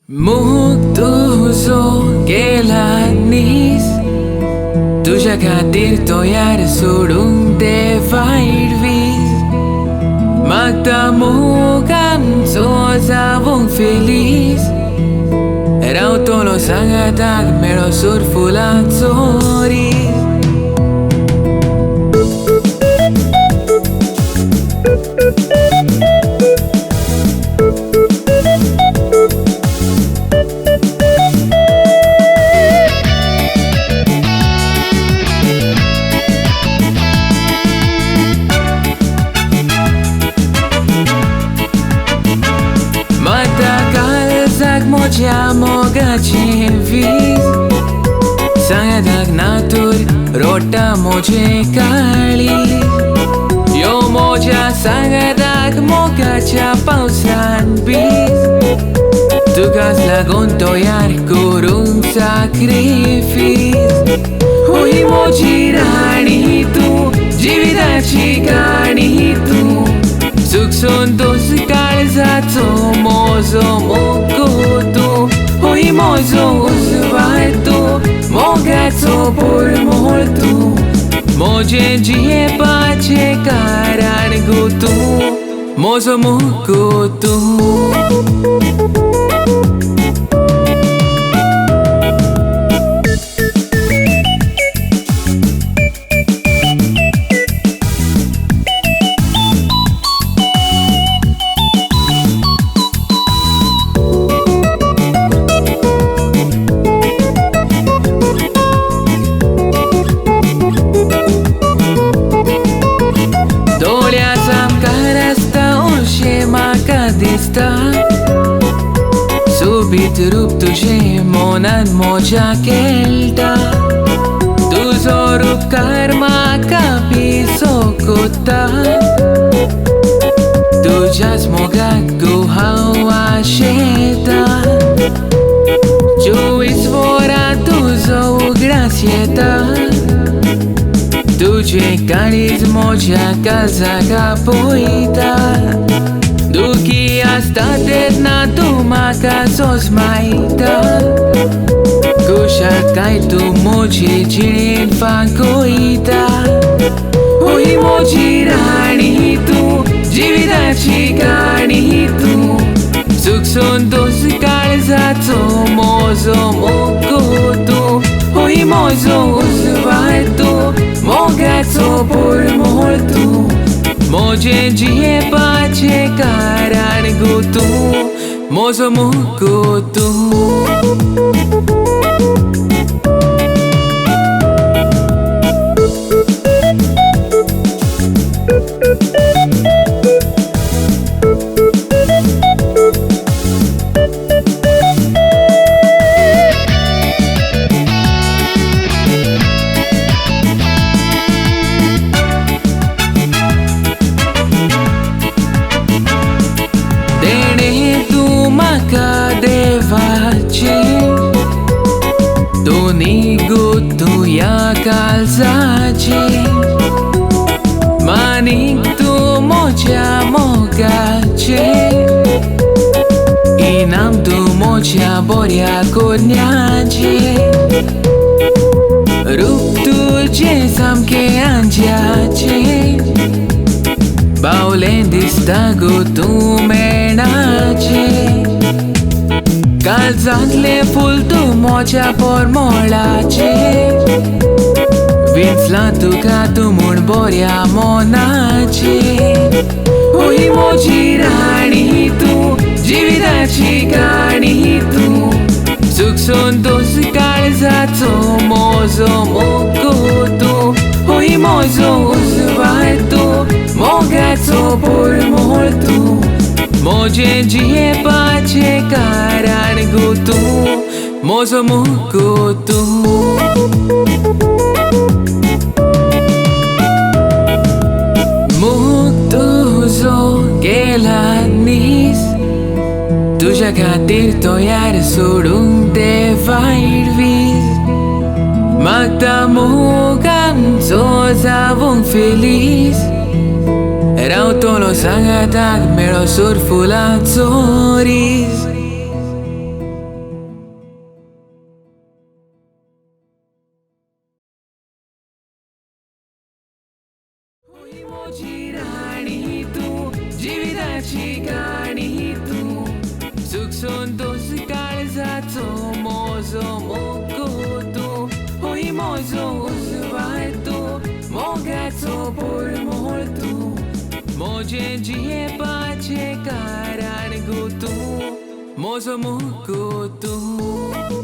तुझो गेला नीस तुझ्या खातीर तो यार सोडून ते वाईट वीज मागता मोग आमचो जावंक फेलीस रावतलो सांगाताक मेळो सोर फुलांचो रीस Moja mogaचे वीज सांगाताक नातूर रोटा मोजे काळी यो मोजा सांगाताक मोगाच्या पावसान बीज तुकाच लागून तो यार करूंक सॅक्रिफीस होई मोजी राणी तू जिविताची गाणी तू सुख संतोष काळजाचो मोजो मोगो तू होई मोजो उजवाड तू मोगाचो पोरमोळ तू मोजे जियेपाचे कारण गो तू मोजो मोगो तू सोबीत रूप तुझे मोनान मोजा केलता तुझो रूपकार म्हाका पिसो कोत्ता तुझ्याच मोगाक गो हांव आशेता 24 वरां तुझो उगडास येता तुझे काळीज मोज्या काळजाक आपयता दुखी आसता तेन्ना तूं म्हाका सोसमायता कुशाकाय तूं मोजी जिणेंत फांकोयता होई मोजी राणी तूं जिविताची गाणी तूं सुख संतोष काळजाचो मोजो मोगो तूं होई मोजो उजवाड तूं मोगाचो पोरमोळ तूं मोजे जियेपाचे कारण गो तू मोजो मोगो तू देवाचे दोन्ही गुतू या काळजाचे मानीक तू मोज्या मोगाचे इनाम तू मोज्या बऱ्या कोन्याचे रूप तुझे सामके अंज्याचे बावलें दिसता गो तू मेणाचे काळजांतले फूल तूं मोज्या पोरमोळाचे विंचलां तुका तूं म्हूण बऱ्या मोनाचे होई मोजी राणी तूं जिविताची गाणी तूं सुख संतोष काळजाचो मोजो मोगो तूं होई मोजो उजवाड तूं मोगाचो पोरमोळ तूं मोजे जियेपाचे कारण गो तू मोजो मोगो तू मोग तुझो गेला नीस तुझ्या खातीर तो यार सोडून ते वाईट वीज मागता मोग आमचो जावंक फेलीस रावतलो सांगाताक मेळो सोर फुलांचो रीस ठिकाणी तू सुख संतोष काळजाचो मोजो मोको तू होई मोजो उजवाड तू मोगाचो पोरमोळ तू मोजे जियेपाचे कारण गो तू मोजो मोको तू